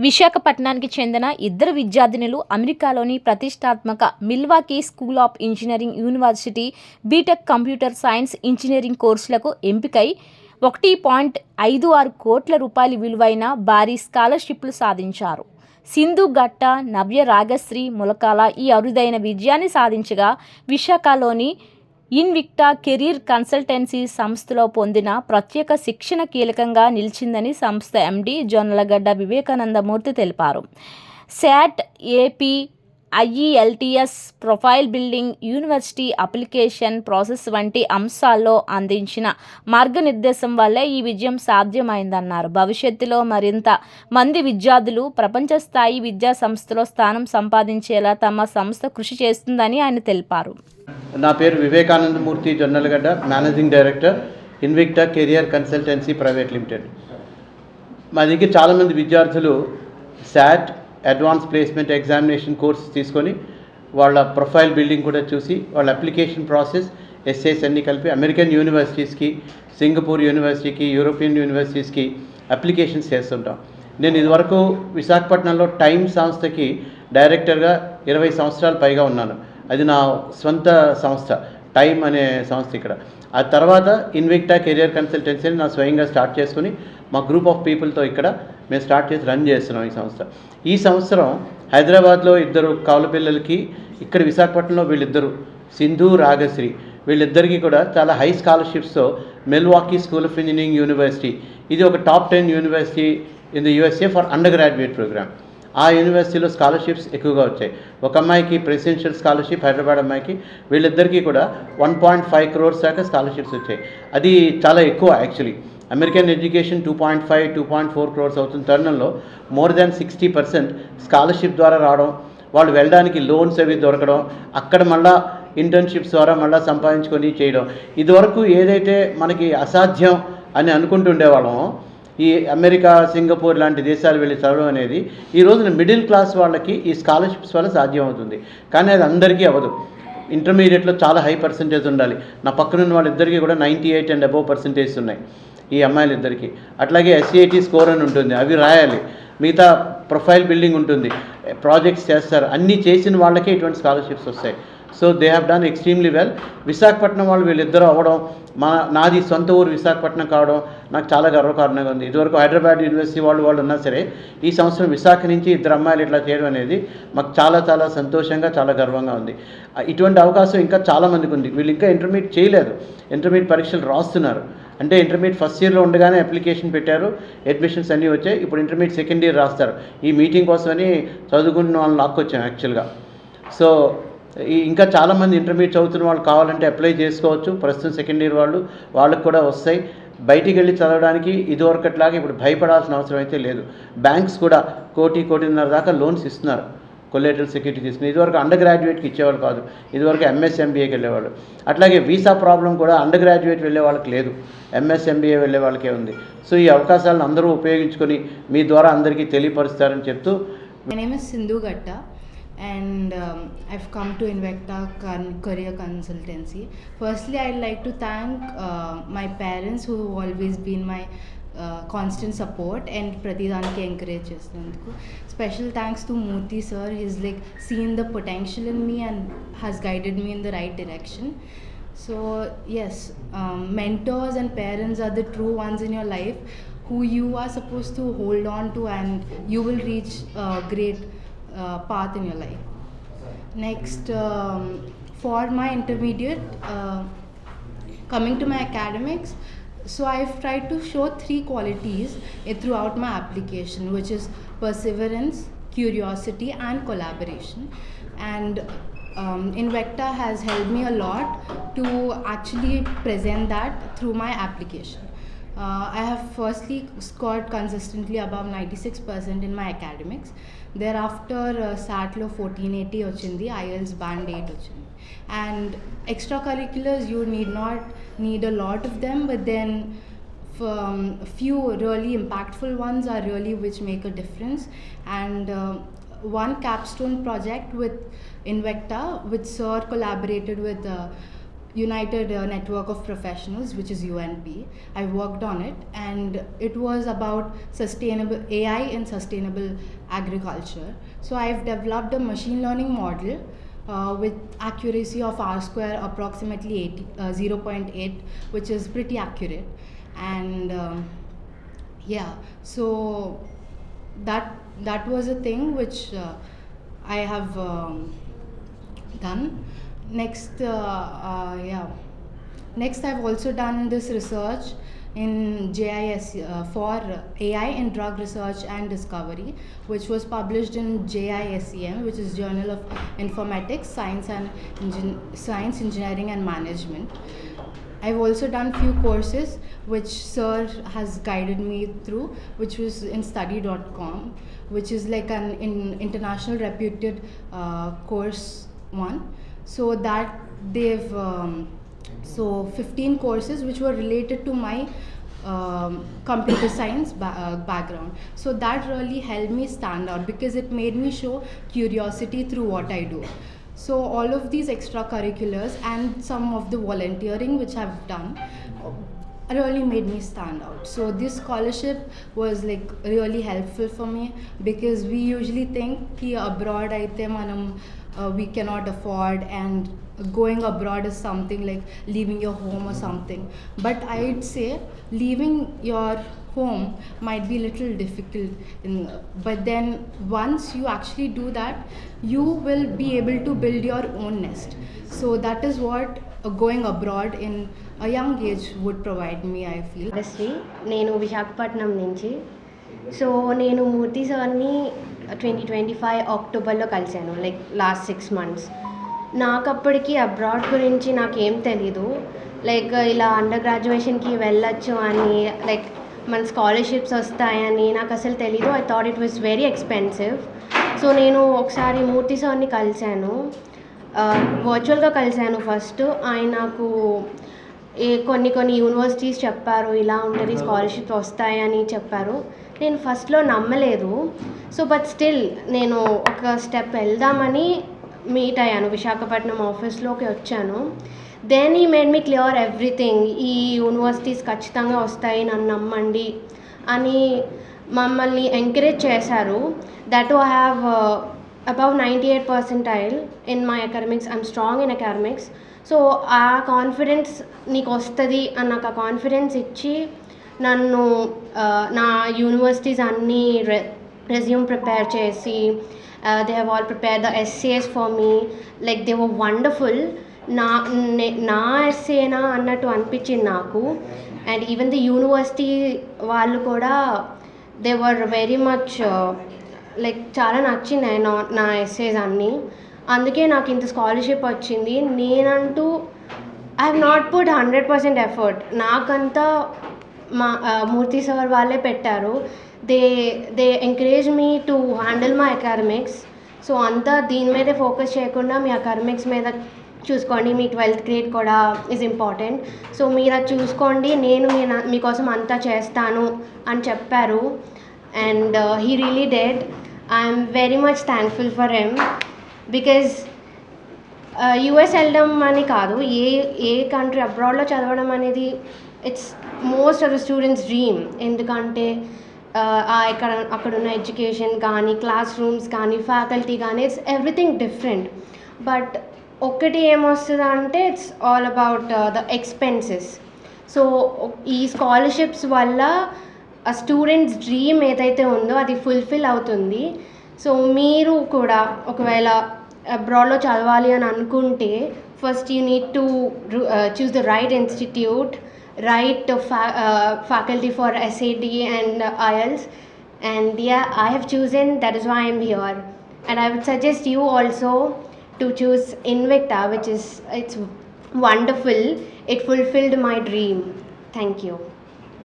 విశాఖపట్నానికి చెందిన ఇద్దరు విద్యార్థినులు అమెరికాలోని ప్రతిష్టాత్మక Milwaukee school of engineering university BTech computer science engineering కోర్సులకు ఎంపికై 1.56 కోట్ల రూపాయల విలువైన భారీ స్కాలర్షిప్లు సాధించారు. సింధు గట్ట, నవ్య రాగశ్రీ ములకాల ఈ అరుదైన విజయాన్ని సాధించగా, విశాఖలోని ఇన్విక్టా కెరీర్ కన్సల్టెన్సీ సంస్థలో పొందిన ప్రత్యేక శిక్షణ కీలకంగా నిలిచిందని సంస్థ ఎండీ జొన్నలగడ్డ వివేకానందమూర్తి తెలిపారు. SAT, AP, IELTS, profile building, university application process వంటి అంశాల్లో అందించిన మార్గనిర్దేశం వల్లే ఈ విజయం సాధ్యమైందన్నారు. భవిష్యత్తులో మరింత మంది విద్యార్థులు ప్రపంచ స్థాయి విద్యా సంస్థలో స్థానం సంపాదించేలా తమ సంస్థ కృషి చేస్తుందని ఆయన తెలిపారు. నా పేరు Vivekanandamurthy Jonnalagadda, managing director, Invicta career consultancy private limited. మా దగ్గర చాలామంది విద్యార్థులు SAT, advance placement examination course తీసుకొని వాళ్ళ ప్రొఫైల్ బిల్డింగ్ కూడా చూసి వాళ్ళ అప్లికేషన్ ప్రాసెస్, ఎస్ఏస్ అన్నీ కలిపి అమెరికన్ యూనివర్సిటీస్కి, సింగపూర్ యూనివర్సిటీకి, యూరోపియన్ యూనివర్సిటీస్కి అప్లికేషన్స్ చేస్తుంటాం. నేను ఇదివరకు విశాఖపట్నంలో టైమ్ సంస్థకి డైరెక్టర్గా 20 సంవత్సరాల పైగా ఉన్నాను. అది నా సొంత సంస్థ, టైమ్ అనే సంస్థ ఇక్కడ. ఆ తర్వాత ఇన్విక్టా కెరియర్ కన్సల్టెన్సీని నా స్వయంగా స్టార్ట్ చేసుకుని మా గ్రూప్ ఆఫ్ పీపుల్తో ఇక్కడ మేము స్టార్ట్ చేసి రన్ చేస్తున్నాం ఈ సంస్థ. ఈ సంవత్సరం హైదరాబాద్లో 2 కవల పిల్లలకి, ఇక్కడ విశాఖపట్నంలో వీళ్ళిద్దరు సింధు, రాగశ్రీ, వీళ్ళిద్దరికీ కూడా చాలా హై స్కాలర్షిప్స్తో Milwaukee school of engineering university, ఇది ఒక top 10 university in the USA for undergraduate program. ఆ యూనివర్సిటీలో స్కాలర్షిప్స్ ఎక్కువగా వచ్చాయి. ఒక అమ్మాయికి ప్రెసిడెన్షియల్ స్కాలర్షిప్, హైదరాబాద్ అమ్మాయికి, వీళ్ళిద్దరికీ కూడా 1.5 crores దాకా స్కాలర్షిప్స్ వచ్చాయి. అది చాలా ఎక్కువ యాక్చువల్లీ. అమెరికన్ ఎడ్యుకేషన్ 2.5, 2.4 crores అవుతున్న తరుణంలో మోర్ దాన్ 60% స్కాలర్షిప్ ద్వారా రావడం, వాళ్ళు వెళ్ళడానికి లోన్స్ అవి దొరకడం, అక్కడ మళ్ళా ఇంటర్న్షిప్స్ ద్వారా మళ్ళీ సంపాదించుకొని చేయడం, ఇదివరకు ఏదైతే మనకి అసాధ్యం అని అనుకుంటుండేవాళ్ళమో ఈ అమెరికా, సింగపూర్ లాంటి దేశాలు వెళ్ళి చదవడం అనేది ఈ రోజున మిడిల్ క్లాస్ వాళ్ళకి ఈ స్కాలర్షిప్స్ వల్ల సాధ్యం అవుతుంది. కానీ అది అందరికీ అవ్వదు. ఇంటర్మీడియట్లో చాలా హై పర్సంటేజ్ ఉండాలి. నా పక్కనున్న వాళ్ళిద్దరికీ కూడా 98 and above percentage ఉన్నాయి ఈ అమ్మాయిలిద్దరికీ. అట్లాగే SAT స్కోర్ అని ఉంటుంది, అవి రాయాలి. మిగతా ప్రొఫైల్ బిల్డింగ్ ఉంటుంది, ప్రాజెక్ట్స్ చేస్తారు. అన్నీ చేసిన వాళ్ళకే ఇటువంటి స్కాలర్షిప్స్ వస్తాయి. So they have done extremely well. Visakhapatnam వాళ్ళు వీళ్ళిద్దరూ అవ్వడం, నాది సొంత ఊరు విశాఖపట్నం కావడం నాకు చాలా గర్వకారణంగా ఉంది. ఇదివరకు హైదరాబాద్ యూనివర్సిటీ వాళ్ళు ఉన్నా సరే, ఈ సంవత్సరం విశాఖ నుంచి 2 అమ్మాయిలు ఇట్లా చేయడం అనేది మాకు చాలా చాలా సంతోషంగా, చాలా గర్వంగా ఉంది. ఇటువంటి అవకాశం ఇంకా చాలామందికి ఉంది. వీళ్ళు ఇంకా ఇంటర్మీడియట్ చేయలేదు, ఇంటర్మీడియట్ పరీక్షలు రాస్తున్నారు. అంటే ఇంటర్మీడియట్ ఫస్ట్ ఇయర్లో ఉండగానే అప్లికేషన్ పెట్టారు, అడ్మిషన్స్ అన్నీ వచ్చాయి. ఇప్పుడు ఇంటర్మీడియట్ సెకండ్ ఇయర్ రాస్తారు. ఈ మీటింగ్ కోసమని చదువుకున్న వాళ్ళని లాక్కొచ్చాం యాక్చువల్గా. సో ఇంకా చాలామంది ఇంటర్మీడియట్ చదువుతున్న వాళ్ళు కావాలంటే అప్లై చేసుకోవచ్చు. ప్రస్తుతం సెకండ్ ఇయర్ వాళ్ళకు కూడా వస్తాయి. బయటికి వెళ్ళి చదవడానికి ఇదివరకట్లాగా ఇప్పుడు భయపడాల్సిన అవసరం అయితే లేదు. బ్యాంక్స్ కూడా 1.5 దాకా లోన్స్ ఇస్తున్నారు, కొలేటరల్ సెక్యూరిటీ తీసుకుని. ఇదివరకు అండర్ గ్రాడ్యుయేట్కి ఇచ్చేవాళ్ళు కాదు, ఇదివరకు MS MBAకి వెళ్ళేవాళ్ళు. అట్లాగే వీసా ప్రాబ్లం కూడా అండర్ గ్రాడ్యుయేట్ వెళ్ళే వాళ్ళకి లేదు, MS MBA వెళ్ళే వాళ్ళకే ఉంది. సో ఈ అవకాశాలను అందరూ ఉపయోగించుకొని మీ ద్వారా అందరికీ తెలియపరుస్తారని చెప్తూ. My name is Sindhu Gatta and I've come to Invicta Career Consultancy. Firstly, I'd like to thank my parents who have always been my constant support and Pratidaniki encourage chestunnanduku. Special thanks to Murthy sir. He's like seen the potential in me and has guided me in the right direction. So yes, mentors and parents are the true ones in your life who you are supposed to hold on to, and you will reach great path in your life. Next, for my intermediate, coming to my academics, so I've tried to show 3 qualities throughout my application, which is perseverance, curiosity and collaboration. And Invicta has helped me a lot to actually present that through my application. I have firstly scored consistently above 96% in my academics. Thereafter SATలో 1480 వచ్చింది, IELTS band 8 వచ్చింది. And extracurriculars, you need not need a lot of them, but then few really impactful ones are really which make a difference. And one capstone project with Invicta, which sir collaborated with United Network of Professionals, which is UNP. I worked on it, and it was about sustainable AI and sustainable agriculture. So I've developed a machine learning model with accuracy of R square approximately 0.8, which is pretty accurate. And yeah, so that was a thing which I have done. Next I've also done this research in JIS for AI in drug research and discovery, which was published in JISEM, which is Journal of Informatics, Science, Engineering and Management. I've also done few courses which sir has guided me through, which was in study.com, which is like an international reputed course one. So that they've 15 courses which were related to my computer science background. So that really helped me stand out because it made me show curiosity through what I do. So all of these extracurriculars and some of the volunteering which I've done really made me stand out. So this scholarship was like really helpful for me, because we usually think ki abroad aithe manam we cannot afford, and going abroad is something like leaving your home or something. But I'd say leaving your home might be a little difficult, but then once you actually do that, you will be able to build your own nest. So that is what going abroad in a young age would provide me, I feel. Shri నేను విశాఖపట్నం నుంచి. So నేను మూర్తి సార్ని 2025 అక్టోబర్లో కలిశాను, like last 6 months. నాకు అప్పటికి abroad గురించి నాకేం తెలీదు, లైక్ ఇలా అండర్ గ్రాడ్యుయేషన్కి వెళ్ళొచ్చు అని, లైక్ మన స్కాలర్షిప్స్ వస్తాయని నాకు అసలు తెలీదు. I thought it was very expensive. So నేను ఒకసారి మూర్తి సార్ని కలిశాను, వర్చువల్గా కలిశాను ఫస్ట్. ఆయన నాకు కొన్ని యూనివర్సిటీస్ చెప్పారు, ఇలా ఉంటుంది స్కాలర్షిప్స్ వస్తాయని చెప్పారు. నేను ఫస్ట్లో నమ్మలేదు. సో బట్ స్టిల్ నేను ఒక స్టెప్ వెళ్దామని మీట్ అయ్యాను, విశాఖపట్నం ఆఫీస్లోకి వచ్చాను. దెన్ ఈ మేడ్ మీ క్లియర్ ఎవ్రీథింగ్. ఈ యూనివర్సిటీస్ ఖచ్చితంగా వస్తాయి, నన్ను నమ్మండి అని మమ్మల్ని ఎంకరేజ్ చేశారు. That I have above 98 percentile in my academics. I'm strong in academics. So ఆ కాన్ఫిడెన్స్ నీకు వస్తుంది అని నాకు ఆ కాన్ఫిడెన్స్ ఇచ్చి నన్ను నా యూనివర్సిటీస్ అన్నీ రెజ్యూమ్ ప్రిపేర్ చేసి they have oil prepare the essays for me, like they were wonderful. నా ఎస్సేనా అన్నట్టు అనిపించింది నాకు. అండ్ ఈవెన్ ది యూనివర్సిటీ వాళ్ళు కూడా they were very much like చాలా నచ్చినాయి నా ఎస్సేస్ అన్నీ. అందుకే నాకు ఇంత స్కాలర్షిప్ వచ్చింది. నేనంటూ I have not put 100% effort, నాకంతా మా మూర్తి సార్ వాళ్ళే పెట్టారు. They encourage me to handle my academics. So అంతా దీని మీదే ఫోకస్ చేయకుండా మీ అకాడమిక్స్ మీద చూసుకోండి, మీ 12th grade కూడా ఈజ్ ఇంపార్టెంట్. సో మీరు అది చూసుకోండి, నేను మీకోసం అంతా చేస్తాను అని చెప్పారు. And he really did. I'm very much thankful for him, because US వెళ్ళడం అని కాదు, ఏ కంట్రీ అబ్రాడ్లో చదవడం అనేది it's most of the students dream. ఎందుకంటే అక్కడున్న ఎడ్యుకేషన్ కానీ, క్లాస్ రూమ్స్ కానీ, ఫ్యాకల్టీ కానీ, ఇట్స్ ఎవ్రీథింగ్ డిఫరెంట్. బట్ ఒక్కటి ఏమొస్తుంది అంటే it's all about the expenses. So ఈ స్కాలర్షిప్స్ వల్ల ఆ స్టూడెంట్స్ డ్రీమ్ ఏదైతే ఉందో అది ఫుల్ఫిల్ అవుతుంది. సో మీరు కూడా ఒకవేళ అబ్రాడ్లో చదవాలి అని అనుకుంటే first you need to choose the right institute, right faculty for SAT and IELTS. And yeah, I have chosen, that is why I am here. And I would suggest you also to choose Invicta, which is, it's wonderful. It fulfilled my dream. Thank you.